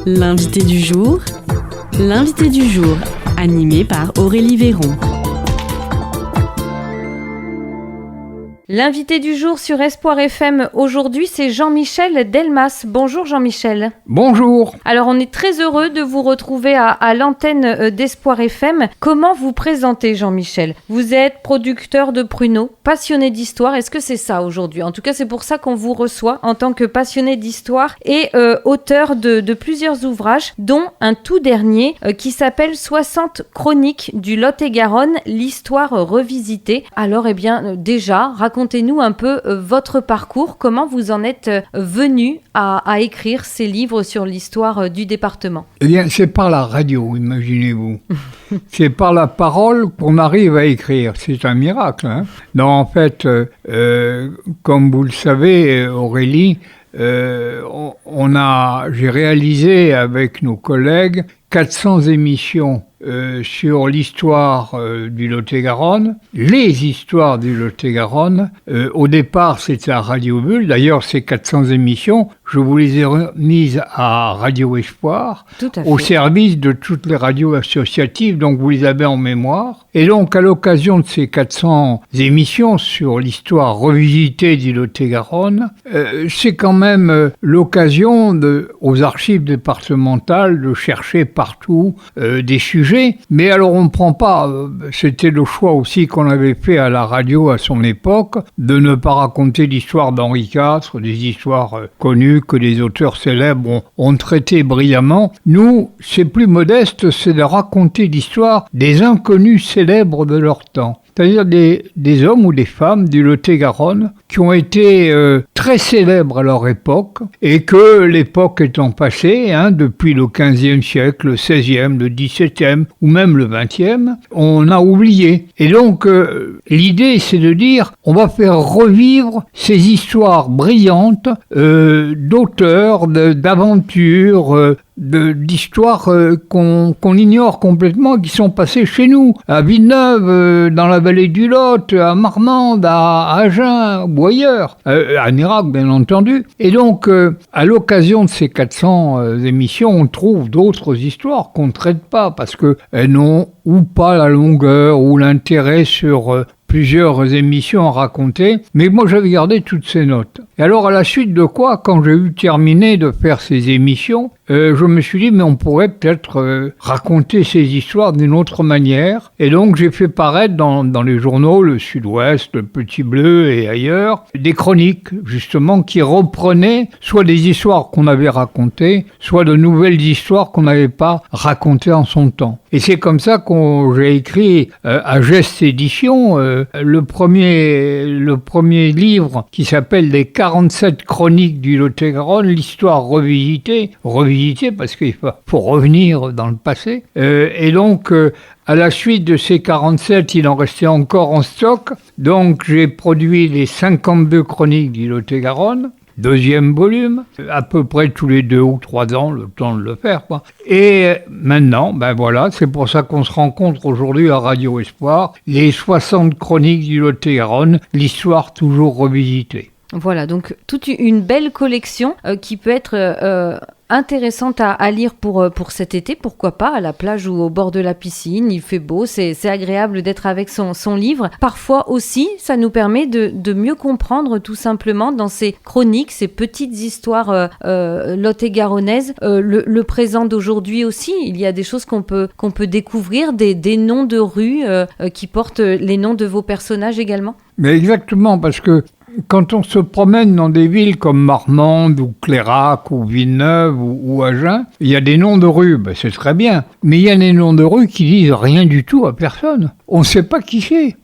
L'invité du jour, animé par Aurélie Véron. L'invité du jour sur Espoir FM aujourd'hui, c'est Jean-Michel Delmas. Bonjour Jean-Michel. Bonjour. Alors on est très heureux de vous retrouver à l'antenne d'Espoir FM. Comment vous présentez Jean-Michel ? Vous êtes producteur de pruneaux, passionné d'histoire. Est-ce que c'est ça aujourd'hui ? En tout cas, c'est pour ça qu'on vous reçoit en tant que passionné d'histoire et auteur de plusieurs ouvrages, dont un tout dernier qui s'appelle 60 chroniques du Lot-et-Garonne, l'histoire revisitée. Alors déjà, racontez-nous un peu votre parcours, comment vous en êtes venu à écrire ces livres sur l'histoire du département. Eh bien, c'est par la radio, imaginez-vous. C'est par la parole qu'on arrive à écrire. C'est un miracle. Non, en fait, comme vous le savez, Aurélie, j'ai réalisé avec nos collègues 400 émissions sur l'histoire du Lot-et-Garonne, les histoires du Lot-et-Garonne. Au départ, c'était à Radio Bulle. D'ailleurs, ces 400 émissions, je vous les ai remises à Radio Espoir, au service de toutes les radios associatives, donc vous les avez en mémoire. Et donc, à l'occasion de ces 400 émissions sur l'histoire revisitée du Lot-et-Garonne, c'est quand même l'occasion aux archives départementales de chercher partout des sujets. Mais alors on ne prend pas, c'était le choix aussi qu'on avait fait à la radio à son époque, de ne pas raconter l'histoire d'Henri IV, des histoires connues que les auteurs célèbres ont traitées brillamment. Nous, c'est plus modeste, c'est de raconter l'histoire des inconnus célèbres de leur temps. C'est-à-dire des hommes ou des femmes du Lot-et-Garonne qui ont été très célèbres à leur époque et que l'époque étant passée, depuis le XVe siècle, le XVIe, le XVIIe ou même le XXe, on a oublié. Et donc l'idée c'est de dire on va faire revivre ces histoires brillantes d'auteurs, d'aventures, d'histoires qu'on ignore complètement, qui sont passées chez nous, à Villeneuve, dans la vallée du Lot, à Marmande, à Agen, ou ailleurs, à Nérac bien entendu. Et donc, à l'occasion de ces 400 émissions, on trouve d'autres histoires qu'on ne traite pas, parce qu'elles n'ont ou pas la longueur ou l'intérêt sur plusieurs émissions à raconter, mais moi j'avais gardé toutes ces notes. Et alors à la suite de quoi, quand j'ai eu terminé de faire ces émissions, je me suis dit mais on pourrait peut-être raconter ces histoires d'une autre manière. Et donc j'ai fait paraître dans les journaux, le Sud-Ouest, le Petit Bleu et ailleurs, des chroniques justement qui reprenaient soit des histoires qu'on avait racontées, soit de nouvelles histoires qu'on n'avait pas racontées en son temps. Et c'est comme ça que j'ai écrit à Geste Éditions le premier livre qui s'appelle Les 47 chroniques du Lot-et-Garonne, l'histoire revisitée parce qu'il faut revenir dans le passé. Et donc, à la suite de ces 47, il en restait encore en stock. Donc, j'ai produit les 52 chroniques du Lot-et-Garonne. Deuxième volume, à peu près tous les 2 ou 3 ans, le temps de le faire, quoi. Et maintenant, c'est pour ça qu'on se rencontre aujourd'hui à Radio Espoir, les 60 chroniques du Lot-et-Garonne, l'histoire toujours revisitée. Voilà, donc toute une belle collection qui peut être intéressante à lire pour cet été, pourquoi pas, à la plage ou au bord de la piscine, il fait beau, c'est agréable d'être avec son livre. Parfois aussi, ça nous permet de mieux comprendre tout simplement dans ces chroniques, ces petites histoires lot-et-garonnaises, le présent d'aujourd'hui aussi. Il y a des choses qu'on peut découvrir, des noms de rues qui portent les noms de vos personnages également. Mais exactement, parce que quand on se promène dans des villes comme Marmande ou Clairac ou Villeneuve ou Agen, il y a des noms de rues, c'est très bien. Mais il y a des noms de rues qui disent rien du tout à personne. On ne sait pas qui c'est.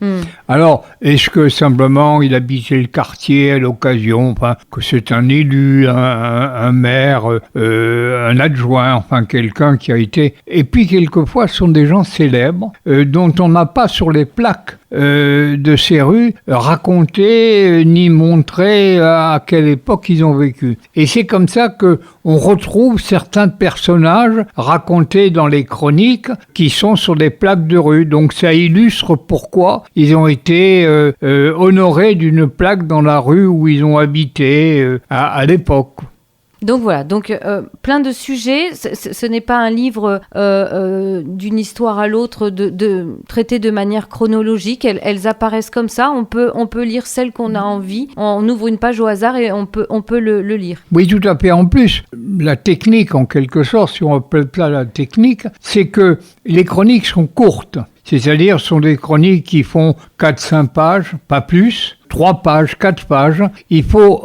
Alors, est-ce que simplement il habitait le quartier à l'occasion, que c'est un élu, un maire, un adjoint, quelqu'un qui a été... Et puis quelquefois, ce sont des gens célèbres dont on n'a pas sur les plaques de ces rues raconté ni montré à quelle époque ils ont vécu. Et c'est comme ça que on retrouve certains personnages racontés dans les chroniques qui sont sur des plaques de rue. Donc ça illustre pourquoi ils ont été honorés d'une plaque dans la rue où ils ont habité à l'époque. Donc voilà, plein de sujets. Ce n'est pas un livre d'une histoire à l'autre traité de manière chronologique. Elles apparaissent comme ça. On peut lire celle qu'on a envie. On ouvre une page au hasard et on peut le lire. Oui, tout à fait. En plus, la technique, en quelque sorte, si on appelle ça la technique, c'est que les chroniques sont courtes. C'est-à-dire, ce sont des chroniques qui font 4-5 pages, pas plus, 3 pages, 4 pages. Il faut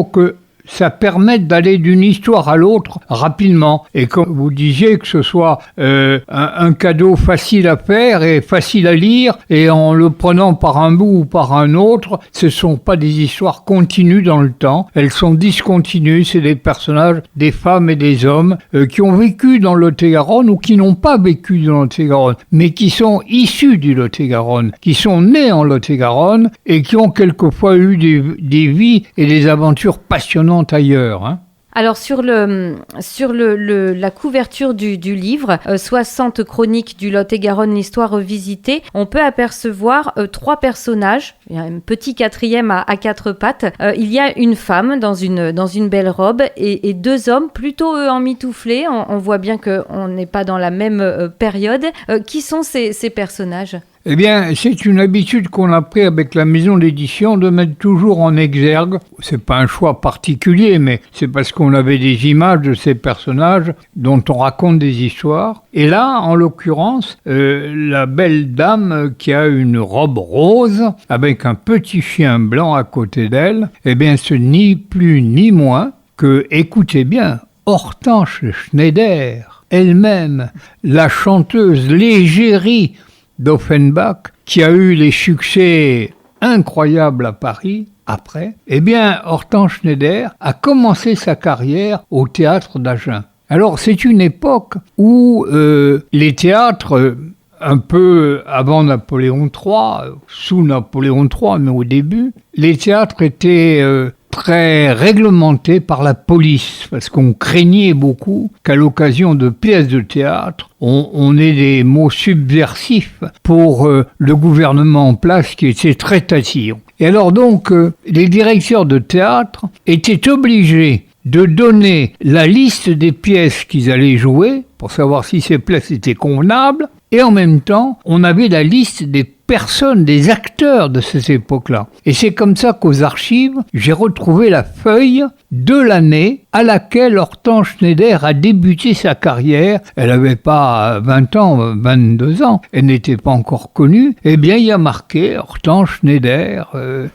que ça permette d'aller d'une histoire à l'autre rapidement. Et comme vous disiez, que ce soit un cadeau facile à faire et facile à lire, et en le prenant par un bout ou par un autre, ce ne sont pas des histoires continues dans le temps, elles sont discontinues, c'est des personnages, des femmes et des hommes qui ont vécu dans le Lot-et-Garonne ou qui n'ont pas vécu dans le Lot-et-Garonne, mais qui sont issus du Lot-et-Garonne, qui sont nés en Lot-et-Garonne et qui ont quelquefois eu des vies et des aventures passionnantes ailleurs. Hein. Alors sur la couverture du livre, 60 chroniques du Lot-et-Garonne, l'histoire revisitée, on peut apercevoir 3 personnages. Il y a un petit 4e à 4 pattes. Il y a une femme dans une belle robe et 2 hommes plutôt emmitouflés. On voit bien qu'on n'est pas dans la même période. Qui sont ces personnages ? Eh bien, c'est une habitude qu'on a pris avec la maison d'édition de mettre toujours en exergue. C'est pas un choix particulier, mais c'est parce qu'on avait des images de ces personnages dont on raconte des histoires. Et là, en l'occurrence, la belle dame qui a une robe rose avec un petit chien blanc à côté d'elle, eh bien, c'est ni plus ni moins que, écoutez bien, Hortense Schneider, elle-même, la chanteuse l'égérie d'Offenbach, qui a eu les succès incroyables à Paris après, eh bien, Hortense Schneider a commencé sa carrière au théâtre d'Agen. Alors, c'est une époque où les théâtres, un peu avant Napoléon III, sous Napoléon III, mais au début, les théâtres étaient très réglementés par la police, parce qu'on craignait beaucoup qu'à l'occasion de pièces de théâtre, on ait des mots subversifs pour le gouvernement en place qui était très tatillon. Et alors donc, les directeurs de théâtre étaient obligés de donner la liste des pièces qu'ils allaient jouer, pour savoir si ces pièces étaient convenables, et en même temps, on avait la liste des personnes, des acteurs de cette époque-là. Et c'est comme ça qu'aux archives, j'ai retrouvé la feuille de l'année à laquelle Hortense Schneider a débuté sa carrière. Elle n'avait pas 20 ans, 22 ans, elle n'était pas encore connue. Eh bien, il y a marqué Hortense Schneider,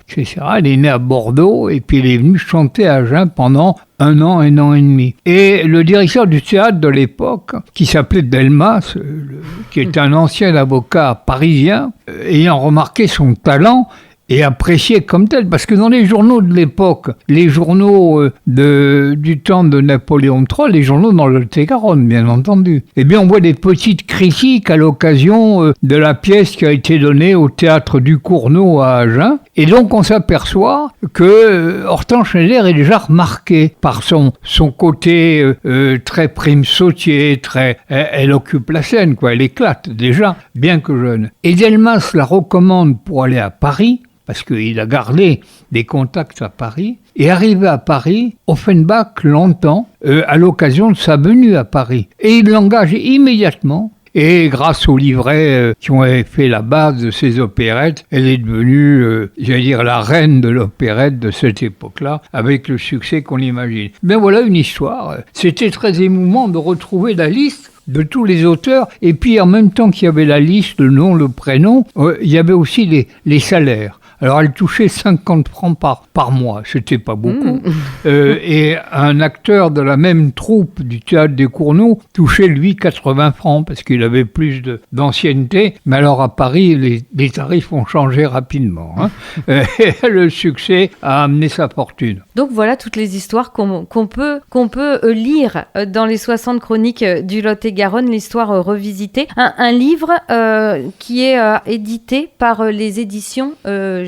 etc. Elle est née à Bordeaux et puis elle est venue chanter à Agen pendant 1 an et demi. Et le directeur du théâtre de l'époque, qui s'appelait Delmas, qui est un ancien avocat parisien, ayant remarqué son talent et apprécié comme tel, parce que dans les journaux de l'époque, les journaux du temps de Napoléon III, les journaux dans le Lot-et-Garonne, bien entendu, eh bien on voit des petites critiques à l'occasion de la pièce qui a été donnée au théâtre du Cournot à Agen, et donc on s'aperçoit que Hortense Schneider est déjà remarquée par son côté très prime-sautier, elle occupe la scène, quoi, elle éclate déjà, bien que jeune. Et Delmas la recommande pour aller à Paris, parce qu'il a gardé des contacts à Paris, et arrivé à Paris, Offenbach l'entend à l'occasion de sa venue à Paris. Et il l'engage immédiatement, et grâce aux livrets qui ont fait la base de ses opérettes, elle est devenue, la reine de l'opérette de cette époque-là, avec le succès qu'on imagine. Ben voilà une histoire. C'était très émouvant de retrouver la liste de tous les auteurs, et puis en même temps qu'il y avait la liste, le nom, le prénom, il y avait aussi les salaires. Alors elle touchait 50 francs par mois, c'était pas beaucoup. Et un acteur de la même troupe du théâtre des Cournot touchait lui 80 francs parce qu'il avait plus d'ancienneté. Mais alors à Paris, les tarifs ont changé rapidement. Hein. Et le succès a amené sa fortune. Donc voilà toutes les histoires qu'on peut lire dans les 60 chroniques du Lot-et-Garonne, l'histoire revisitée. Un livre qui est édité par les éditions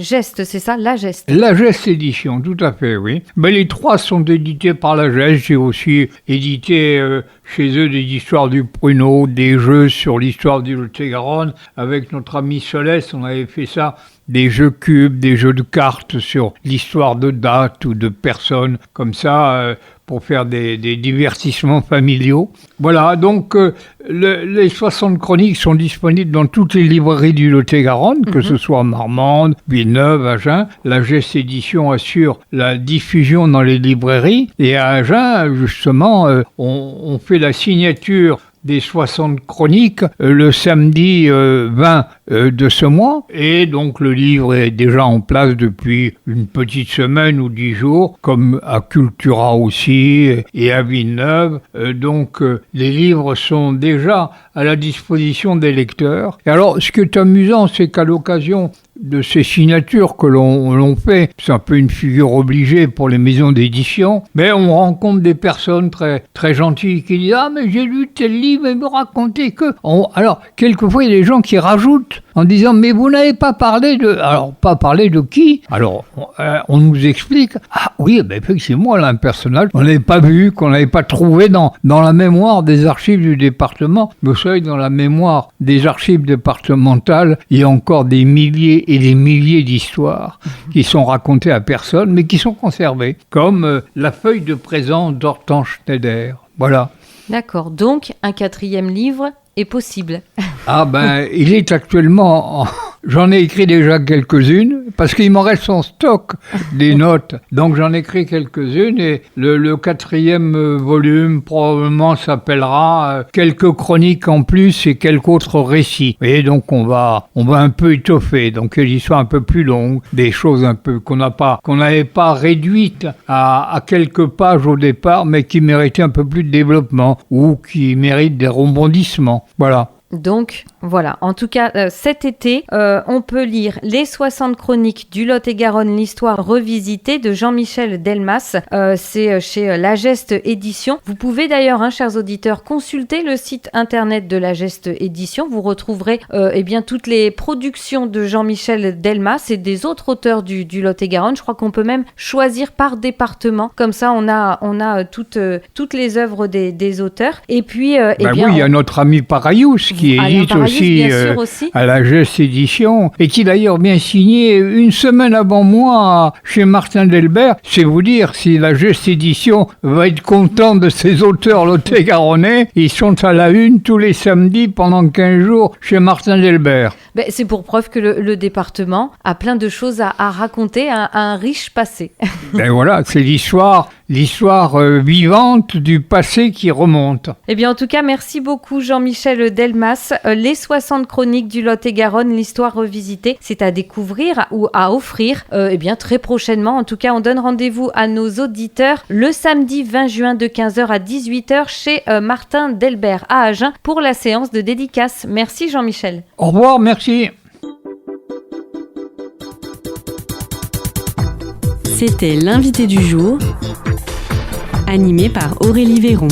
Geste, c'est ça, La Geste? La Geste édition, tout à fait, oui. Ben, les 3 sont édités par La Geste. J'ai aussi édité chez eux des histoires du Pruneau, des jeux sur l'histoire du Lot-et-Garonne. Avec notre ami Solès, on avait fait ça des jeux cubes, des jeux de cartes sur l'histoire de dates ou de personnes, comme ça, pour faire des divertissements familiaux. Voilà, donc les 60 chroniques sont disponibles dans toutes les librairies du Lot-et-Garonne, que ce soit Marmande, Villeneuve, Agen. La GEST Édition assure la diffusion dans les librairies. Et à Agen, justement, on fait la signature des 60 chroniques le samedi 20 de ce mois. Et donc le livre est déjà en place depuis une petite semaine ou 10 jours, comme à Cultura aussi et à Villeneuve. Donc les livres sont déjà à la disposition des lecteurs. Et alors ce qui est amusant, c'est qu'à l'occasion de ces signatures que l'on fait, c'est un peu une figure obligée pour les maisons d'édition, mais on rencontre des personnes très, très gentilles qui disent « Ah, mais j'ai lu tel livre et me racontez que... » Alors, quelquefois, il y a des gens qui rajoutent en disant « Mais vous n'avez pas parlé de... » Alors, pas parlé de qui? Alors, on nous explique « Ah oui, ben, effectivement, là, un personnage qu'on n'avait pas vu, qu'on n'avait pas trouvé dans la mémoire des archives du département. » Mais vous savez, dans la mémoire des archives départementales, il y a encore des milliers et des milliers d'histoires qui sont racontées à personne, mais qui sont conservées, comme la feuille de présence d'Hortense Schneider. Voilà. D'accord, donc un 4e livre est possible. Ah ben, il est actuellement... J'en ai écrit déjà quelques-unes, parce qu'il m'en reste en stock des notes. Donc j'en ai écrit quelques-unes, et le 4e volume probablement s'appellera quelques chroniques en plus et quelques autres récits. Et donc on va un peu étoffer, donc des histoires un peu plus longues, des choses un peu qu'on n'avait pas réduites à quelques pages au départ, mais qui méritaient un peu plus de développement, ou qui méritent des rebondissements. Voilà. Donc, voilà. En tout cas, cet été, on peut lire les 60 chroniques du Lot-et-Garonne, l'histoire revisitée de Jean-Michel Delmas. C'est chez La Geste Édition. Vous pouvez d'ailleurs, chers auditeurs, consulter le site internet de La Geste Édition. Vous retrouverez toutes les productions de Jean-Michel Delmas et des autres auteurs du Lot-et-Garonne. Je crois qu'on peut même choisir par département. Comme ça, on a toutes les œuvres des auteurs. Et puis, oui, il y a notre ami Parayous qui édite aussi à la Geste Édition, et qui d'ailleurs vient signer une semaine avant moi chez Martin Delbert. C'est vous dire si la Geste Édition va être content de ses auteurs lot-et-garonnais. Ils sont à la une tous les samedis pendant 15 jours chez Martin Delbert. Ben, c'est pour preuve que le département a plein de choses à raconter, un riche passé. Ben voilà, c'est l'histoire vivante du passé qui remonte. Eh bien, en tout cas, merci beaucoup Jean-Michel Delmas. Les 60 chroniques du Lot-et-Garonne, l'histoire revisitée, c'est à découvrir ou à offrir très prochainement. En tout cas, on donne rendez-vous à nos auditeurs le samedi 20 juin de 15h à 18h chez Martin Delbert à Agen pour la séance de dédicace. Merci Jean-Michel. Au revoir, merci. C'était l'invité du jour, animé par Aurélie Véron.